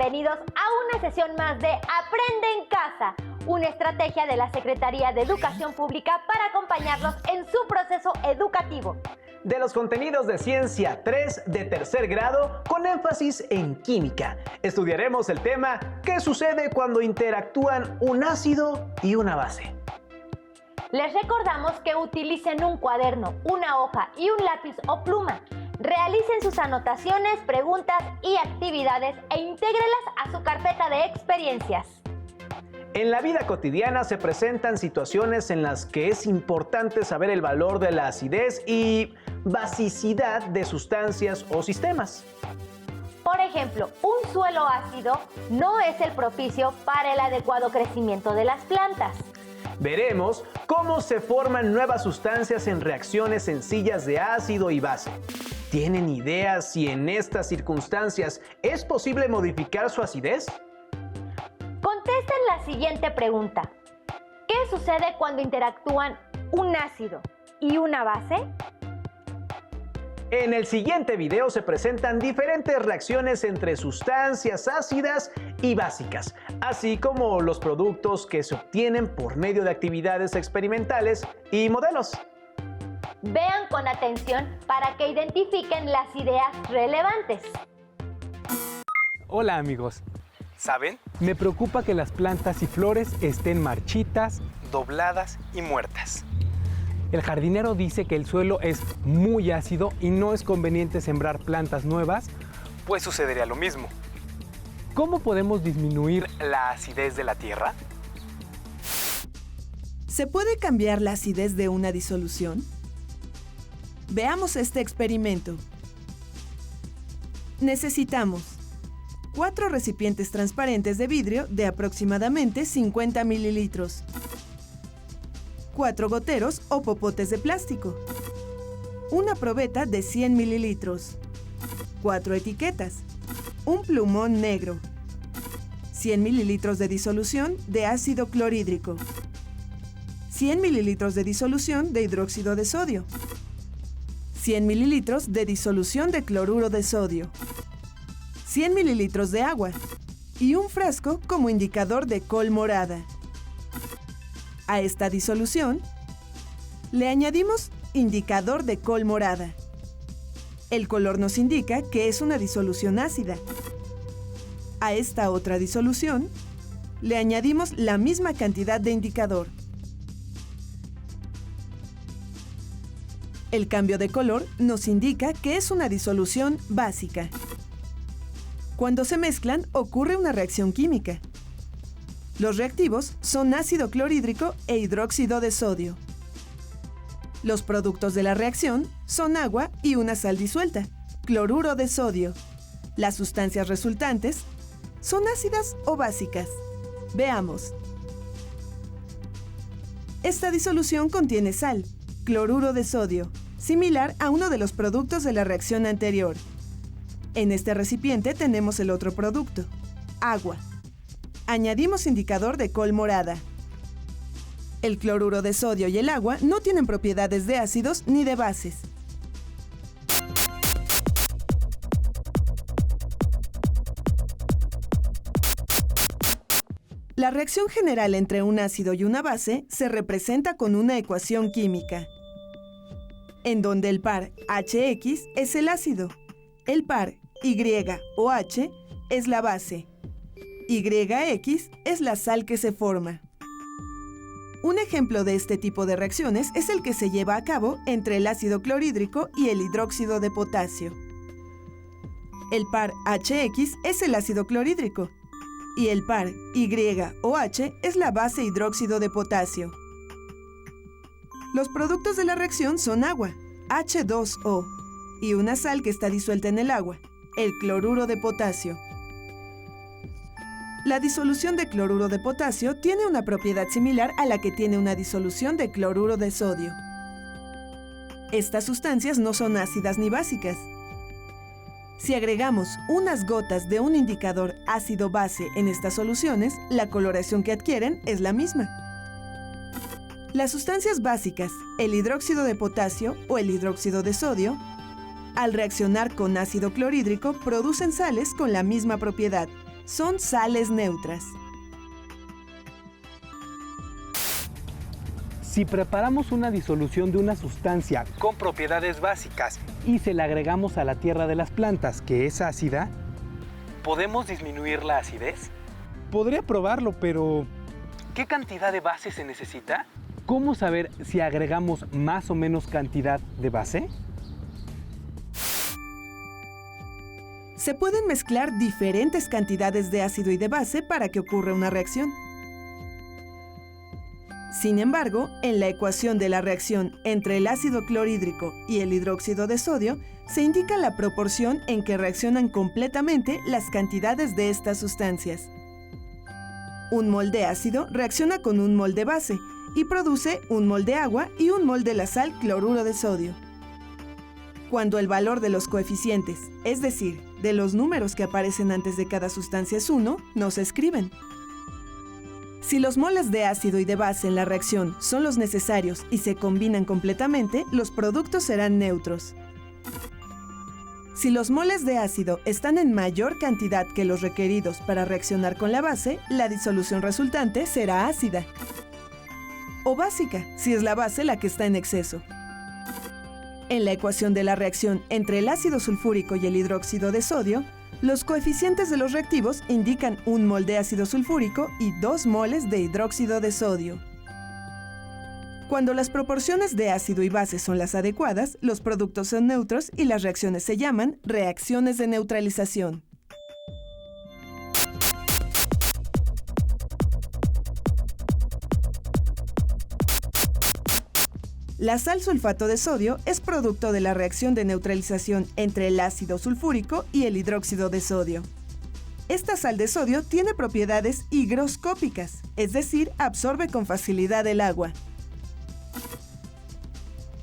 bienvenidos a una sesión más de Aprende en Casa, una estrategia de la Secretaría de Educación Pública para acompañarlos en su proceso educativo. De los contenidos de Ciencia 3 de tercer grado con énfasis en química, estudiaremos el tema ¿qué sucede cuando interactúan un ácido y una base? Les recordamos que utilicen un cuaderno, una hoja y un lápiz o pluma. Realicen sus anotaciones, preguntas y actividades e intégrelas a su carpeta de experiencias. En la vida cotidiana se presentan situaciones en las que es importante saber el valor de la acidez y basicidad de sustancias o sistemas. Por ejemplo, un suelo ácido no es el propicio para el adecuado crecimiento de las plantas. Veremos cómo se forman nuevas sustancias en reacciones sencillas de ácido y base. ¿Tienen idea si en estas circunstancias es posible modificar su acidez? Contesten la siguiente pregunta. ¿Qué sucede cuando interactúan un ácido y una base? En el siguiente video se presentan diferentes reacciones entre sustancias ácidas y básicas, así como los productos que se obtienen por medio de actividades experimentales y modelos. Vean con atención para que identifiquen las ideas relevantes. Hola amigos, ¿saben? Me preocupa que las plantas y flores estén marchitas, dobladas y muertas. El jardinero dice que el suelo es muy ácido y no es conveniente sembrar plantas nuevas, pues sucedería lo mismo. ¿Cómo podemos disminuir la acidez de la tierra? ¿Se puede cambiar la acidez de una disolución? Veamos este experimento. Necesitamos 4 recipientes transparentes de vidrio de aproximadamente 50 mililitros, 4 goteros o popotes de plástico, una probeta de 100 mililitros, 4 etiquetas, un plumón negro, 100 mililitros de disolución de ácido clorhídrico, 100 mililitros de disolución de hidróxido de sodio, 100 mililitros de disolución de cloruro de sodio, 100 mililitros de agua y un frasco como indicador de col morada. A esta disolución le añadimos indicador de col morada. El color nos indica que es una disolución ácida. A esta otra disolución le añadimos la misma cantidad de indicador. El cambio de color nos indica que es una disolución básica. Cuando se mezclan, ocurre una reacción química. Los reactivos son ácido clorhídrico e hidróxido de sodio. Los productos de la reacción son agua y una sal disuelta, cloruro de sodio. Las sustancias resultantes son ácidas o básicas. Veamos. Esta disolución contiene sal, cloruro de sodio, similar a uno de los productos de la reacción anterior. En este recipiente tenemos el otro producto, agua. Añadimos indicador de col morada. El cloruro de sodio y el agua no tienen propiedades de ácidos ni de bases. La reacción general entre un ácido y una base se representa con una ecuación química, en donde el par HX es el ácido, el par Y o H es la base, YX es la sal que se forma. Un ejemplo de este tipo de reacciones es el que se lleva a cabo entre el ácido clorhídrico y el hidróxido de potasio. El par HX es el ácido clorhídrico y el par Y o H es la base hidróxido de potasio. Los productos de la reacción son agua, H2O, y una sal que está disuelta en el agua, el cloruro de potasio. La disolución de cloruro de potasio tiene una propiedad similar a la que tiene una disolución de cloruro de sodio. Estas sustancias no son ácidas ni básicas. Si agregamos unas gotas de un indicador ácido-base en estas soluciones, la coloración que adquieren es la misma. Las sustancias básicas, el hidróxido de potasio o el hidróxido de sodio, al reaccionar con ácido clorhídrico producen sales con la misma propiedad, son sales neutras. Si preparamos una disolución de una sustancia con propiedades básicas y se la agregamos a la tierra de las plantas, que es ácida, ¿podemos disminuir la acidez? Podría probarlo, pero ¿qué cantidad de base se necesita? ¿Cómo saber si agregamos más o menos cantidad de base? Se pueden mezclar diferentes cantidades de ácido y de base para que ocurra una reacción. Sin embargo, en la ecuación de la reacción entre el ácido clorhídrico y el hidróxido de sodio, se indica la proporción en que reaccionan completamente las cantidades de estas sustancias. Un mol de ácido reacciona con un mol de base y produce un mol de agua y un mol de la sal cloruro de sodio. Cuando el valor de los coeficientes, es decir, de los números que aparecen antes de cada sustancia es 1, no se escriben. Si los moles de ácido y de base en la reacción son los necesarios y se combinan completamente, los productos serán neutros. Si los moles de ácido están en mayor cantidad que los requeridos para reaccionar con la base, la disolución resultante será ácida. O básica, si es la base la que está en exceso. En la ecuación de la reacción entre el ácido sulfúrico y el hidróxido de sodio, los coeficientes de los reactivos indican un mol de ácido sulfúrico y 2 moles de hidróxido de sodio. Cuando las proporciones de ácido y base son las adecuadas, los productos son neutros y las reacciones se llaman reacciones de neutralización. La sal sulfato de sodio es producto de la reacción de neutralización entre el ácido sulfúrico y el hidróxido de sodio. Esta sal de sodio tiene propiedades higroscópicas, es decir, absorbe con facilidad el agua.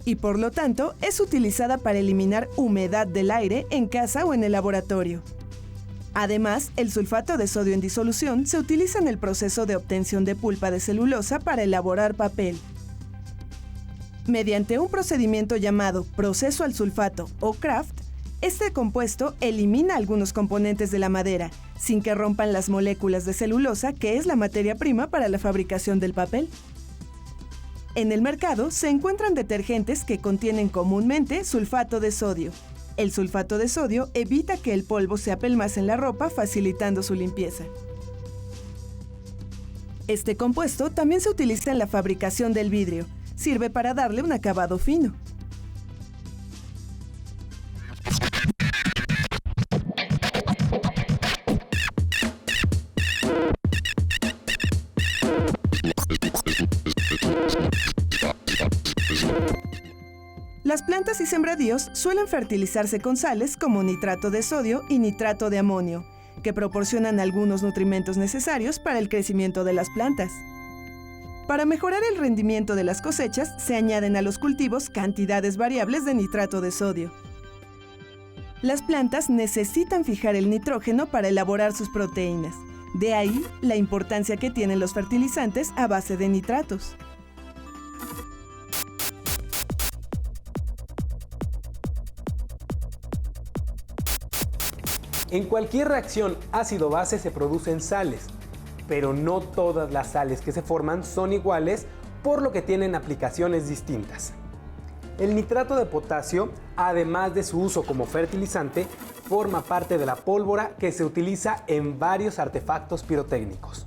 Y por lo tanto, es utilizada para eliminar humedad del aire en casa o en el laboratorio. Además, el sulfato de sodio en disolución se utiliza en el proceso de obtención de pulpa de celulosa para elaborar papel. Mediante un procedimiento llamado proceso al sulfato o Kraft, este compuesto elimina algunos componentes de la madera, sin que rompan las moléculas de celulosa, que es la materia prima para la fabricación del papel. En el mercado se encuentran detergentes que contienen comúnmente sulfato de sodio. El sulfato de sodio evita que el polvo se apelmace en la ropa, facilitando su limpieza. Este compuesto también se utiliza en la fabricación del vidrio. Sirve para darle un acabado fino. Las plantas y sembradíos suelen fertilizarse con sales como nitrato de sodio y nitrato de amonio, que proporcionan algunos nutrimentos necesarios para el crecimiento de las plantas. Para mejorar el rendimiento de las cosechas, se añaden a los cultivos cantidades variables de nitrato de sodio. Las plantas necesitan fijar el nitrógeno para elaborar sus proteínas. De ahí la importancia que tienen los fertilizantes a base de nitratos. En cualquier reacción ácido-base se producen sales, pero no todas las sales que se forman son iguales, por lo que tienen aplicaciones distintas. El nitrato de potasio, además de su uso como fertilizante, forma parte de la pólvora que se utiliza en varios artefactos pirotécnicos.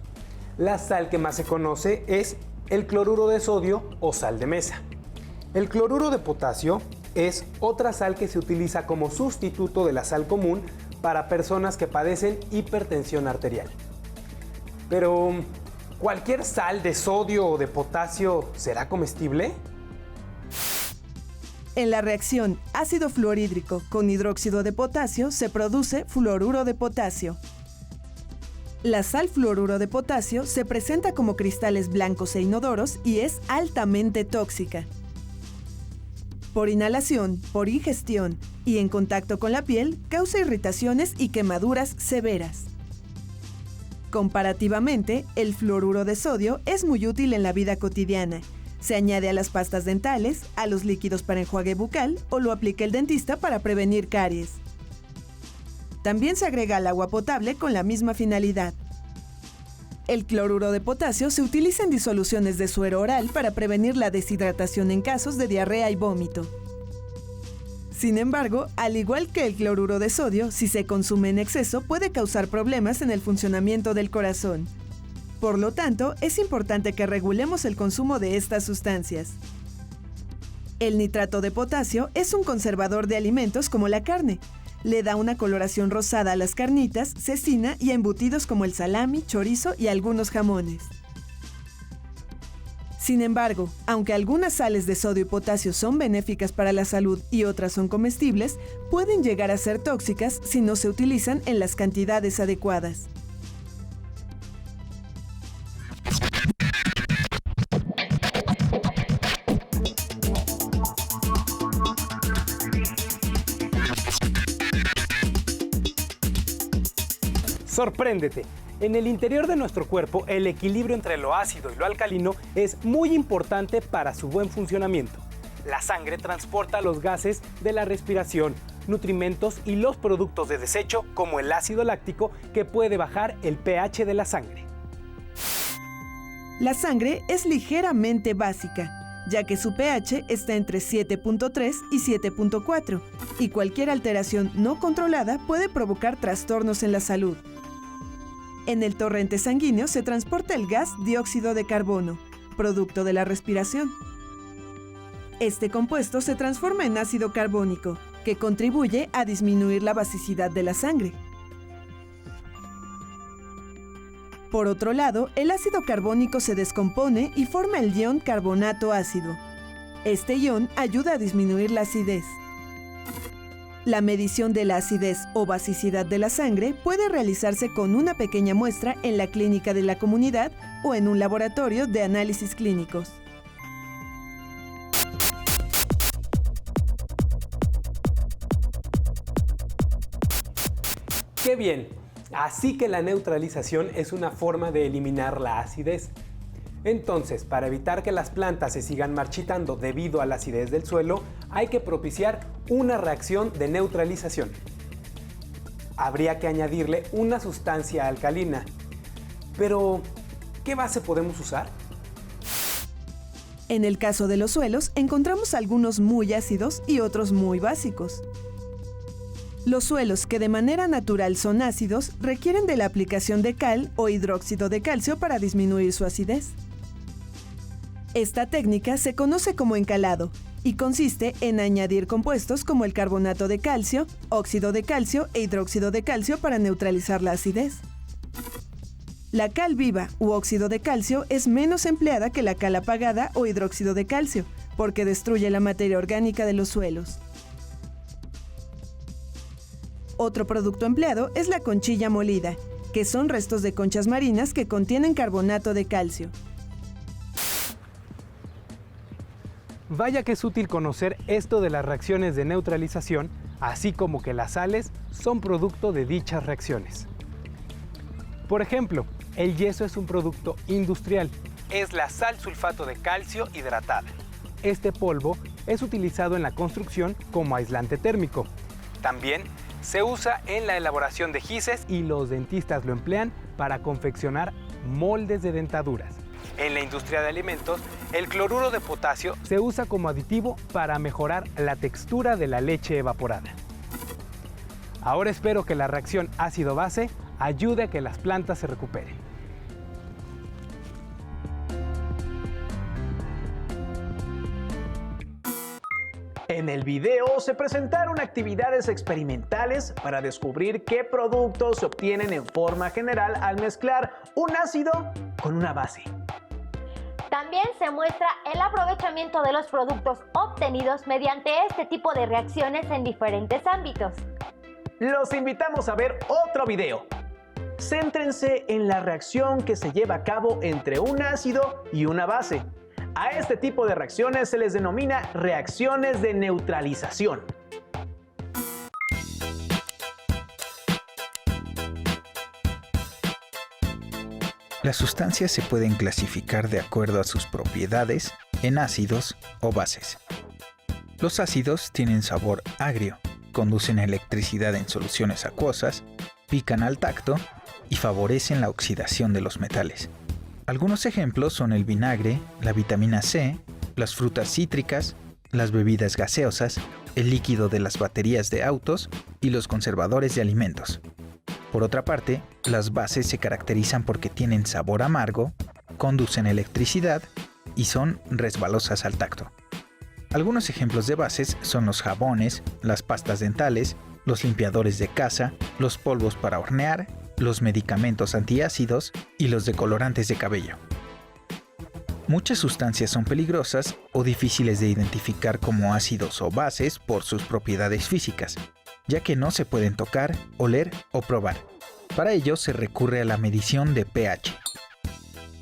La sal que más se conoce es el cloruro de sodio o sal de mesa. El cloruro de potasio es otra sal que se utiliza como sustituto de la sal común para personas que padecen hipertensión arterial. Pero, ¿cualquier sal de sodio o de potasio será comestible? En la reacción ácido fluorhídrico con hidróxido de potasio se produce fluoruro de potasio. La sal fluoruro de potasio se presenta como cristales blancos e inodoros y es altamente tóxica. Por inhalación, por ingestión y en contacto con la piel, causa irritaciones y quemaduras severas. Comparativamente, el fluoruro de sodio es muy útil en la vida cotidiana. Se añade a las pastas dentales, a los líquidos para enjuague bucal o lo aplica el dentista para prevenir caries. También se agrega al agua potable con la misma finalidad. El cloruro de potasio se utiliza en disoluciones de suero oral para prevenir la deshidratación en casos de diarrea y vómito. Sin embargo, al igual que el cloruro de sodio, si se consume en exceso puede causar problemas en el funcionamiento del corazón. Por lo tanto, es importante que regulemos el consumo de estas sustancias. El nitrato de potasio es un conservador de alimentos como la carne. Le da una coloración rosada a las carnitas, cecina y a embutidos como el salami, chorizo y algunos jamones. Sin embargo, aunque algunas sales de sodio y potasio son benéficas para la salud y otras son comestibles, pueden llegar a ser tóxicas si no se utilizan en las cantidades adecuadas. Sorpréndete. En el interior de nuestro cuerpo, el equilibrio entre lo ácido y lo alcalino es muy importante para su buen funcionamiento. La sangre transporta los gases de la respiración, nutrimentos y los productos de desecho, como el ácido láctico, que puede bajar el pH de la sangre. La sangre es ligeramente básica, ya que su pH está entre 7.3 y 7.4, y cualquier alteración no controlada puede provocar trastornos en la salud. En el torrente sanguíneo se transporta el gas dióxido de carbono, producto de la respiración. Este compuesto se transforma en ácido carbónico, que contribuye a disminuir la basicidad de la sangre. Por otro lado, el ácido carbónico se descompone y forma el ion carbonato ácido. Este ion ayuda a disminuir la acidez. La medición de la acidez o basicidad de la sangre puede realizarse con una pequeña muestra en la clínica de la comunidad o en un laboratorio de análisis clínicos. ¡Qué bien! Así que la neutralización es una forma de eliminar la acidez. Entonces, para evitar que las plantas se sigan marchitando debido a la acidez del suelo, hay que propiciar una reacción de neutralización. Habría que añadirle una sustancia alcalina. Pero, ¿qué base podemos usar? En el caso de los suelos, encontramos algunos muy ácidos y otros muy básicos. Los suelos que de manera natural son ácidos requieren de la aplicación de cal o hidróxido de calcio para disminuir su acidez. Esta técnica se conoce como encalado y consiste en añadir compuestos como el carbonato de calcio, óxido de calcio e hidróxido de calcio para neutralizar la acidez. La cal viva u óxido de calcio es menos empleada que la cal apagada o hidróxido de calcio, porque destruye la materia orgánica de los suelos. Otro producto empleado es la conchilla molida, que son restos de conchas marinas que contienen carbonato de calcio. Vaya que es útil conocer esto de las reacciones de neutralización, así como que las sales son producto de dichas reacciones. Por ejemplo, el yeso es un producto industrial. Es la sal sulfato de calcio hidratada. Este polvo es utilizado en la construcción como aislante térmico. También se usa en la elaboración de gises y los dentistas lo emplean para confeccionar moldes de dentaduras. En la industria de alimentos, el cloruro de potasio se usa como aditivo para mejorar la textura de la leche evaporada. Ahora espero que la reacción ácido-base ayude a que las plantas se recuperen. En el video se presentaron actividades experimentales para descubrir qué productos se obtienen en forma general al mezclar un ácido con una base. También se muestra el aprovechamiento de los productos obtenidos mediante este tipo de reacciones en diferentes ámbitos. Los invitamos a ver otro video. Céntrense en la reacción que se lleva a cabo entre un ácido y una base. A este tipo de reacciones se les denomina reacciones de neutralización. Las sustancias se pueden clasificar de acuerdo a sus propiedades en ácidos o bases. Los ácidos tienen sabor agrio, conducen electricidad en soluciones acuosas, pican al tacto y favorecen la oxidación de los metales. Algunos ejemplos son el vinagre, la vitamina C, las frutas cítricas, las bebidas gaseosas, el líquido de las baterías de autos y los conservadores de alimentos. Por otra parte, las bases se caracterizan porque tienen sabor amargo, conducen electricidad y son resbalosas al tacto. Algunos ejemplos de bases son los jabones, las pastas dentales, los limpiadores de casa, los polvos para hornear, los medicamentos antiácidos y los decolorantes de cabello. Muchas sustancias son peligrosas o difíciles de identificar como ácidos o bases por sus propiedades físicas, ya que no se pueden tocar, oler o probar. Para ello se recurre a la medición de pH.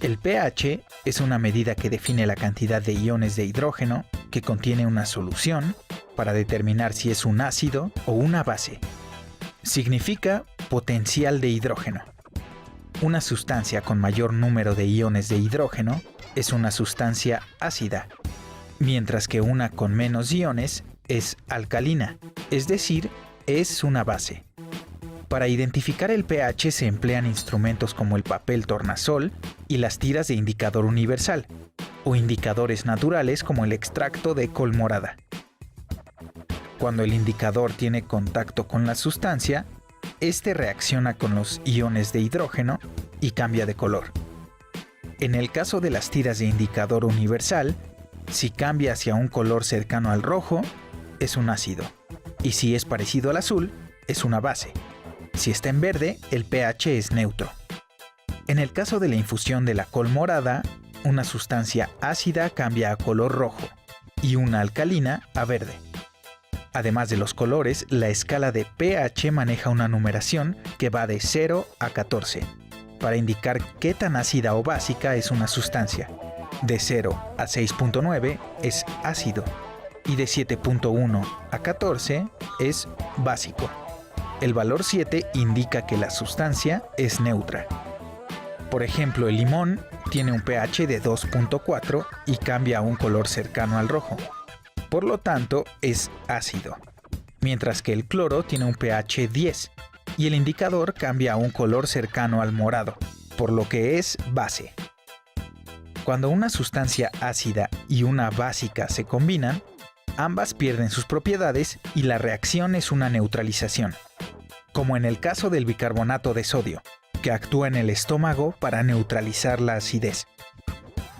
El pH es una medida que define la cantidad de iones de hidrógeno que contiene una solución para determinar si es un ácido o una base. Significa potencial de hidrógeno. Una sustancia con mayor número de iones de hidrógeno es una sustancia ácida, mientras que una con menos iones es alcalina, es decir, es una base. Para identificar el pH se emplean instrumentos como el papel tornasol y las tiras de indicador universal, o indicadores naturales como el extracto de col morada. Cuando el indicador tiene contacto con la sustancia, este reacciona con los iones de hidrógeno y cambia de color. En el caso de las tiras de indicador universal, si cambia hacia un color cercano al rojo, es un ácido, y si es parecido al azul, es una base. Si está en verde, el pH es neutro. En el caso de la infusión de la col morada, una sustancia ácida cambia a color rojo y una alcalina a verde. Además de los colores, la escala de pH maneja una numeración que va de 0 a 14, para indicar qué tan ácida o básica es una sustancia. De 0 a 6.9 es ácido y de 7.1 a 14 es básico. El valor 7 indica que la sustancia es neutra. Por ejemplo, el limón tiene un pH de 2.4 y cambia a un color cercano al rojo. Por lo tanto, es ácido. Mientras que el cloro tiene un pH 10 y el indicador cambia a un color cercano al morado, por lo que es base. Cuando una sustancia ácida y una básica se combinan, ambas pierden sus propiedades y la reacción es una neutralización, como en el caso del bicarbonato de sodio, que actúa en el estómago para neutralizar la acidez.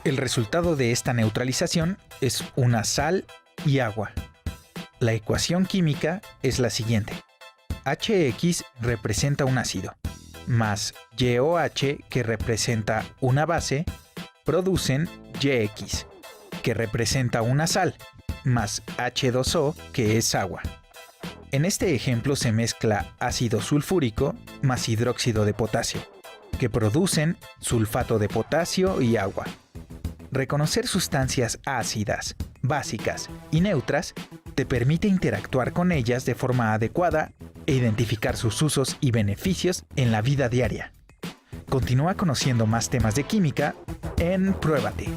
El resultado de esta neutralización es una sal y agua. La ecuación química es la siguiente. HX representa un ácido, más YOH, que representa una base, producen YX, que representa una sal, más H2O, que es agua. En este ejemplo se mezcla ácido sulfúrico más hidróxido de potasio, que producen sulfato de potasio y agua. Reconocer sustancias ácidas, básicas y neutras te permite interactuar con ellas de forma adecuada e identificar sus usos y beneficios en la vida diaria. Continúa conociendo más temas de química en Pruébate.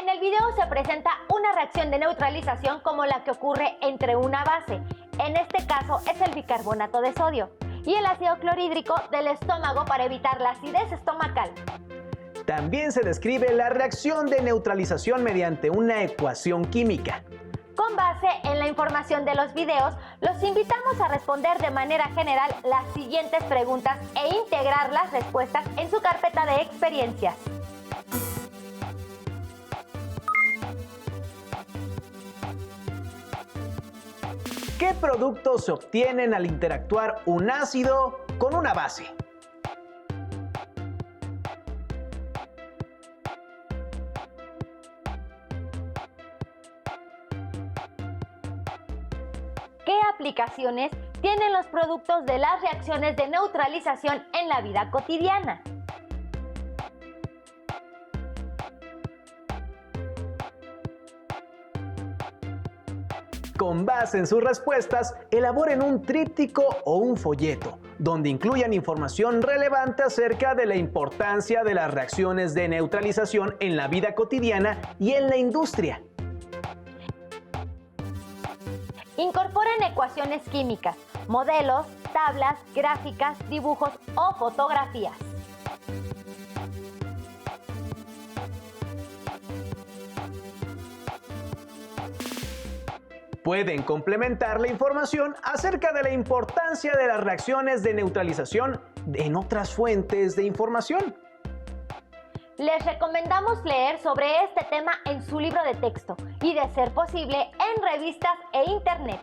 En el video se presenta una reacción de neutralización como la que ocurre entre una base, en este caso es el bicarbonato de sodio, y el ácido clorhídrico del estómago para evitar la acidez estomacal. También se describe la reacción de neutralización mediante una ecuación química. Con base en la información de los videos, los invitamos a responder de manera general las siguientes preguntas e integrar las respuestas en su carpeta de experiencias. ¿Qué productos se obtienen al interactuar un ácido con una base? ¿Qué aplicaciones tienen los productos de las reacciones de neutralización en la vida cotidiana? Con base en sus respuestas, elaboren un tríptico o un folleto, donde incluyan información relevante acerca de la importancia de las reacciones de neutralización en la vida cotidiana y en la industria. Incorporen ecuaciones químicas, modelos, tablas, gráficas, dibujos o fotografías. Pueden complementar la información acerca de la importancia de las reacciones de neutralización en otras fuentes de información. Les recomendamos leer sobre este tema en su libro de texto y, de ser posible, en revistas e internet.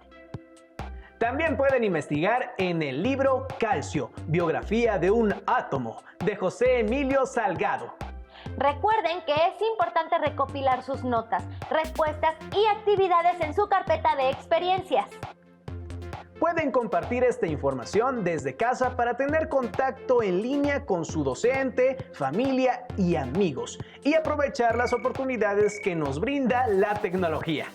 También pueden investigar en el libro Calcio, Biografía de un átomo, de José Emilio Salgado. Recuerden que es importante recopilar sus notas, respuestas y actividades en su carpeta de experiencias. Pueden compartir esta información desde casa para tener contacto en línea con su docente, familia y amigos y aprovechar las oportunidades que nos brinda la tecnología.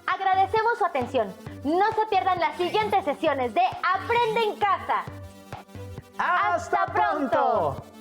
Agradecemos su atención. No se pierdan las siguientes sesiones de Aprende en Casa. ¡Hasta pronto!